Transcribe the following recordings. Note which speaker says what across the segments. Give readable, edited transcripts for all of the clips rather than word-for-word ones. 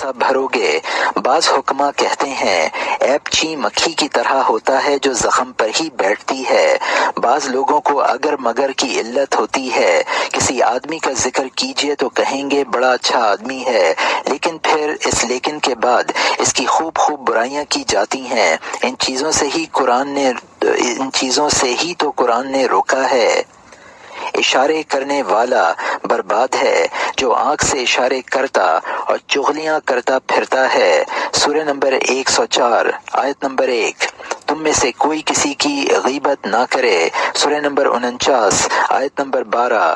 Speaker 1: غصہ بھروگے۔ بعض حکما کہتے ہیں ایپچی مکھی کی طرح ہوتا ہے جو زخم پر ہی بیٹھتی ہے۔ بعض لوگوں کو اگر مگر کی علت ہوتی ہے، کسی آدمی کا ذکر کیجئے تو کہیں گے بڑا اچھا آدمی ہے، لیکن پھر اس لیکن کے بعد اس کی خوب برائیاں کی جاتی ہیں۔ ان چیزوں سے ہی تو قرآن نے روکا ہے۔ اشارے کرنے والا برباد ہے جو آنکھ سے اشارے کرتا اور چغلیاں کرتا پھرتا ہے۔ سورہ نمبر 104 آیت نمبر 1۔ تم میں سے کوئی کسی کی غیبت نہ کرے۔ سورہ نمبر 49 آیت نمبر 12۔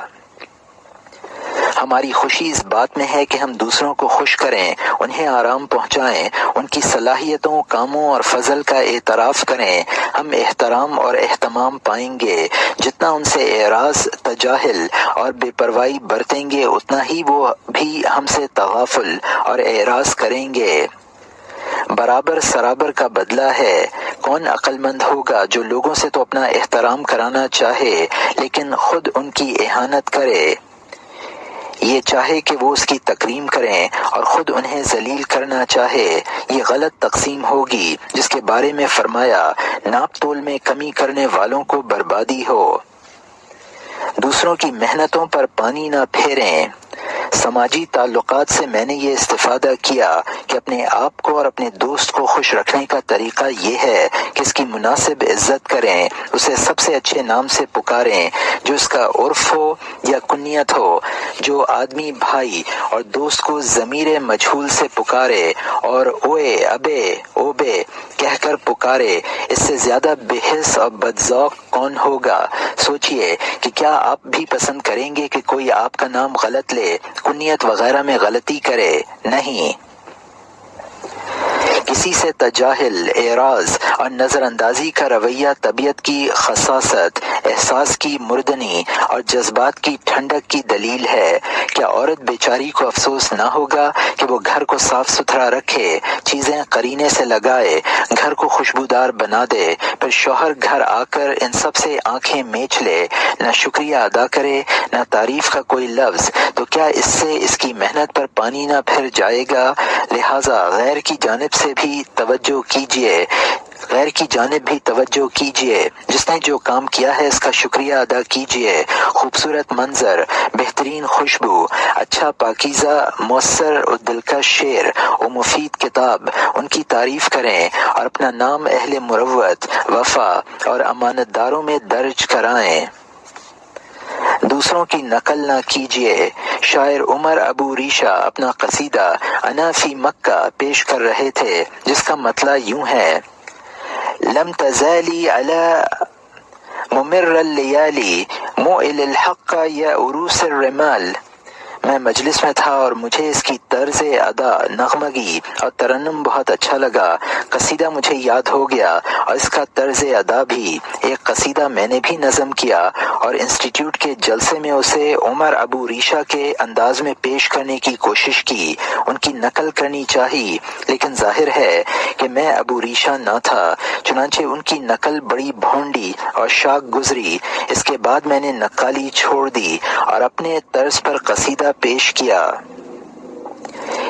Speaker 1: ہماری خوشی اس بات میں ہے کہ ہم دوسروں کو خوش کریں، انہیں آرام پہنچائیں، ان کی صلاحیتوں، کاموں اور فضل کا اعتراف کریں۔ ہم احترام اور اہتمام پائیں گے۔ جتنا ان سے اعراض، تجاہل اور بے پرواہی برتیں گے، اتنا ہی وہ بھی ہم سے تغافل اور اعراض کریں گے۔ برابر سرابر کا بدلہ ہے۔ کون عقل مند ہوگا جو لوگوں سے تو اپنا احترام کرانا چاہے لیکن خود ان کی اہانت کرے، یہ چاہے کہ وہ اس کی تکریم کریں اور خود انہیں ذلیل کرنا چاہے۔ یہ غلط تقسیم ہوگی جس کے بارے میں فرمایا ناپ تول میں کمی کرنے والوں کو بربادی ہو۔ دوسروں کی محنتوں پر پانی نہ پھیریں۔ سماجی تعلقات سے میں نے یہ استفادہ کیا کہ اپنے آپ کو اور اپنے دوست کو خوش رکھنے کا طریقہ یہ ہے کہ اس کی مناسب عزت کریں، اسے سب سے اچھے نام سے پکاریں جو اس کا عرف ہو یا کنیت ہو۔ جو آدمی بھائی اور دوست کو ضمیر مجہول سے پکارے اور اوئے ابے اوبے کہہ کر پکارے، اس سے زیادہ بے حس اور بدذوق کون ہوگا؟ سوچئے کہ کیا آپ بھی پسند کریں گے کہ کوئی آپ کا نام غلط لے، کنیت وغیرہ میں غلطی کرے؟ نہیں۔ کسی سے تجاہل، اعراض اور نظر اندازی کا رویہ طبیعت کی خساست، احساس کی مردنی اور جذبات کی ٹھنڈک کی دلیل ہے۔ کیا عورت بیچاری کو افسوس نہ ہوگا کہ وہ گھر کو صاف ستھرا رکھے، چیزیں قرینے سے لگائے، گھر کو خوشبودار بنا دے، پھر شوہر گھر آ کر ان سب سے آنکھیں میچ لے، نہ شکریہ ادا کرے نہ تعریف کا کوئی لفظ، تو کیا اس سے اس کی محنت پر پانی نہ پھر جائے گا؟ لہٰذا غیر کی جانب بھی توجہ کیجیے۔ جس نے جو کام کیا ہے اس کا شکریہ ادا کیجیے۔ خوبصورت منظر، بہترین خوشبو، اچھا پاکیزہ مؤثر اور دلکش شعر و مفید کتاب، ان کی تعریف کریں اور اپنا نام اہل مروت، وفا اور امانت داروں میں درج کرائیں۔ دوسروں کی نقل نہ کیجیے۔ شاعر عمر ابو ریشہ اپنا قصیدہ انا فی مکہ پیش کر رہے تھے جس کا مطلع یوں ہے: لم تزالی علی ممر اللیالی موئل الحق یا عروس الرمال۔ میں مجلس میں تھا اور مجھے اس کی طرز ادا، نغمگی اور ترنم بہت اچھا لگا۔ قصیدہ مجھے یاد ہو گیا اور اس کا طرز ادا بھی۔ ایک قصیدہ میں نے بھی نظم کیا اور انسٹیٹیوٹ کے جلسے میں اسے عمر ابو ریشہ کے انداز میں پیش کرنے کی کوشش کی، ان کی نقل کرنی چاہی، لیکن ظاہر ہے کہ میں ابو ریشہ نہ تھا، چنانچہ ان کی نقل بڑی بھونڈی اور شاک گزری۔ اس کے بعد میں نے نقالی چھوڑ دی اور اپنے طرز پر قصیدہ پیش کیا۔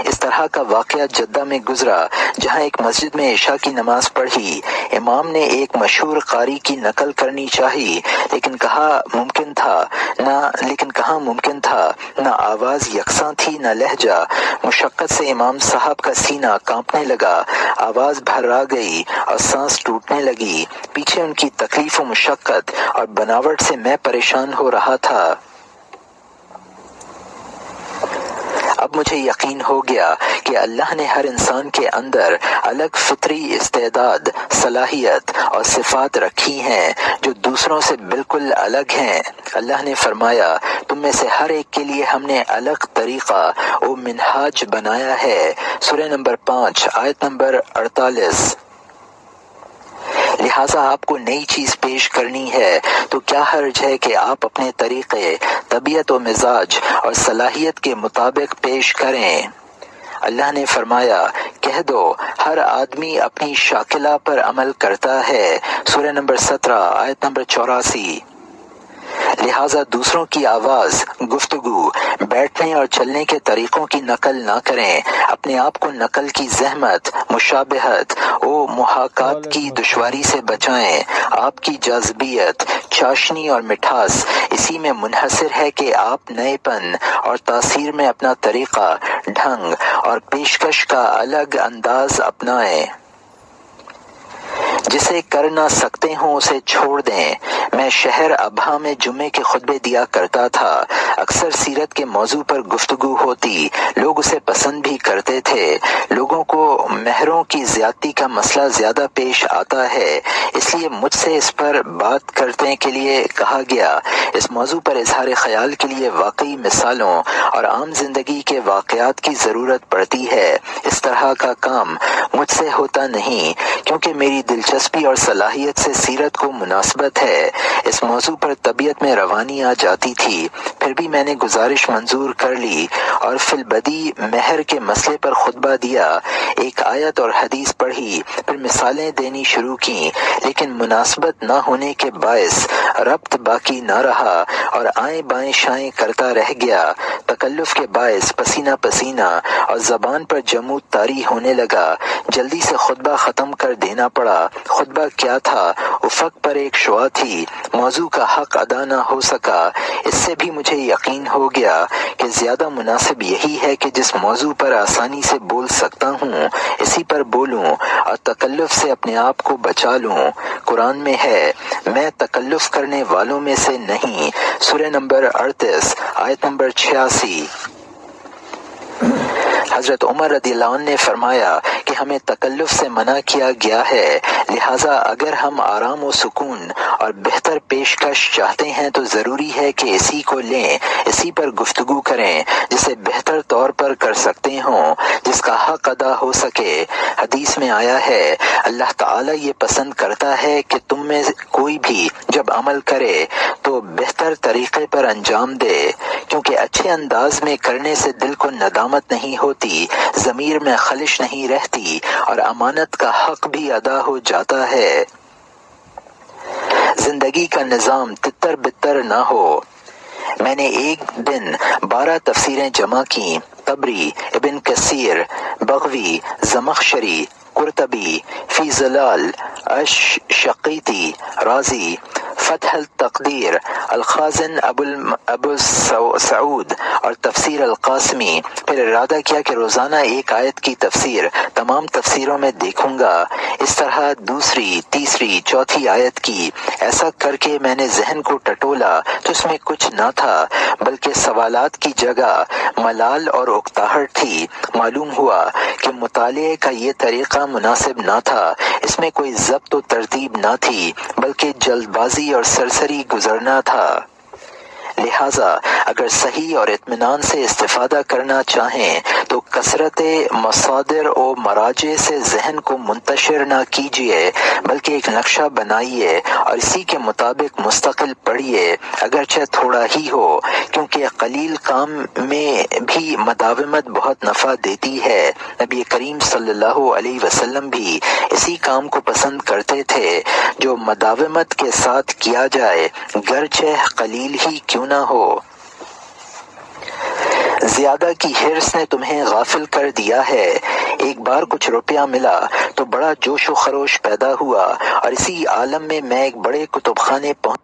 Speaker 1: اس طرح کا واقعہ جدہ میں گزرا جہاں ایک مسجد میں عشاء کی نماز پڑھی۔ امام نے ایک مشہور قاری کی نقل کرنی چاہی، لیکن کہاں ممکن تھا، نہ آواز یکساں تھی نہ لہجہ۔ مشقت سے امام صاحب کا سینہ کانپنے لگا، آواز بھرا گئی اور سانس ٹوٹنے لگی۔ پیچھے ان کی تکلیف و مشقت اور بناوٹ سے میں پریشان ہو رہا تھا۔ اب مجھے یقین ہو گیا کہ اللہ نے ہر انسان کے اندر الگ فطری استعداد، صلاحیت اور صفات رکھی ہیں جو دوسروں سے بالکل الگ ہیں۔ اللہ نے فرمایا تم میں سے ہر ایک کے لیے ہم نے الگ طریقہ و منہاج بنایا ہے۔ سورہ نمبر 5 آیت نمبر 48۔ لہٰذا آپ کو نئی چیز پیش کرنی ہے تو کیا حرج ہے کہ آپ اپنے طریقے، طبیعت و مزاج اور صلاحیت کے مطابق پیش کریں۔ اللہ نے فرمایا کہہ دو ہر آدمی اپنی شاکلہ پر عمل کرتا ہے۔ سورہ نمبر 17 آیت نمبر 84۔ لہٰذا دوسروں کی آواز، گفتگو، بیٹھنے اور چلنے کے طریقوں کی نقل نہ کریں، اپنے آپ کو نقل کی زحمت، مشابہت و محاکات کی دشواری سے بچائیں۔ آپ کی جاذبیت، چاشنی اور مٹھاس اسی میں منحصر ہے کہ آپ نئے پن اور تاثیر میں اپنا طریقہ، ڈھنگ اور پیشکش کا الگ انداز اپنائیں۔ جسے کر نہ سکتے ہوں اسے چھوڑ دیں۔ میں شہر ابہا میں جمعے کے خطبے دیا کرتا تھا۔ اکثر سیرت کے موضوع پر گفتگو ہوتی، لوگ اسے پسند بھی کرتے تھے۔ لوگوں کو مہروں کی زیادتی کا مسئلہ زیادہ پیش آتا ہے، اس لیے مجھ سے اس پر بات کرنے کے لیے کہا گیا۔ اس موضوع پر اظہار خیال کے لیے واقعی مثالوں اور عام زندگی کے واقعات کی ضرورت پڑتی ہے۔ اس طرح کا کام مجھ سے ہوتا نہیں، کیونکہ میری دلچسپی اور صلاحیت سے سیرت کو مناسبت ہے۔ اس موضوع پر طبیعت میں روانی آ جاتی تھی، پھر بھی میں نے گزارش منظور کر لی اور فی البدی مہر کے مسئلے پر خطبہ دیا۔ ایک آیت اور حدیث پڑھی، پھر مثالیں دینی شروع کیں، لیکن مناسبت نہ ہونے کے باعث ربط باقی نہ رہا اور آئیں بائیں شائیں کرتا رہ گیا۔ تکلف کے باعث پسینہ پسینہ اور زبان پر جمود طاری ہونے لگا۔ جلدی سے خطبہ ختم کر دینا پڑا۔ خطبہ کیا تھا؟ افق پر ایک شعاع تھی۔ موضوع کا حق ادا نہ ہو سکا۔ اس سے بھی مجھے یقین ہو گیا کہ زیادہ مناسب یہی ہے کہ جس موضوع پر آسانی سے بول سکتا ہوں اسی پر بولوں اور تکلف سے اپنے آپ کو بچا لوں۔ قرآن میں ہے، میں تکلف کرنے والوں میں سے نہیں۔ سورہ نمبر 38 آیت نمبر 86۔ حضرت عمر رضی اللہ عنہ نے فرمایا کہ ہمیں تکلف سے منع کیا گیا ہے، لہٰذا اگر ہم آرام و سکون اور بہتر پیشکش چاہتے ہیں تو ضروری ہے کہ اسی کو لیں، اسی پر گفتگو کریں جسے بہتر طور پر کر سکتے ہوں، جس کا حق ادا ہو سکے۔ حدیث میں آیا ہے، اللہ تعالیٰ یہ پسند کرتا ہے کہ تم میں کوئی بھی جب عمل کرے تو بہتر طریقے پر انجام دے، کیونکہ اچھے انداز میں کرنے سے دل کو ندامت نہیں ہوتی، ضمیر میں خلش نہیں رہتی اور امانت کا حق بھی ادا ہو جاتا ہے۔ زندگی کا نظام تتر بتر نہ ہو۔ میں نے ایک دن 12 تفسیریں جمع کیں، طبری، ابن کثیر، بغوی، زمخشری، قرطبی، فی ظلال، شقیطی، رازی، فتح التقدیر، الخازن ابو سعود اور تفسیر القاسمی۔ پھر ارادہ کیا کہ روزانہ ایک آیت کی تفسیر تمام تفسیروں میں دیکھوں گا، اس طرح دوسری، تیسری، چوتھی آیت کی۔ ایسا کر کے میں نے ذہن کو ٹٹولا تو اس میں کچھ نہ تھا، بلکہ سوالات کی جگہ ملال اور اکتاہٹ تھی۔ معلوم ہوا کہ مطالعے کا یہ طریقہ مناسب نہ تھا، اس میں کوئی ضبط و ترتیب نہ تھی، بلکہ جلد بازی اور سرسری گزرنا تھا۔ لہٰذا اگر صحیح اور اطمینان سے استفادہ کرنا چاہیں تو کثرت مصادر و مراجع سے ذہن کو منتشر نہ کیجیے، بلکہ ایک نقشہ بنائیے اور اسی کے مطابق مستقل پڑھیے، اگرچہ تھوڑا ہی ہو، کیونکہ قلیل کام میں بھی مداومت بہت نفع دیتی ہے۔ نبی کریم صلی اللہ علیہ وسلم بھی اسی کام کو پسند کرتے تھے جو مداومت کے ساتھ کیا جائے، گرچہ قلیل ہی کیوں نہ ہو۔ زیادہ کی حرص نے تمہیں غافل کر دیا ہے۔ ایک بار کچھ روپیہ ملا تو بڑا جوش و خروش پیدا ہوا اور اسی عالم میں ایک بڑے کتب خانے پہنچ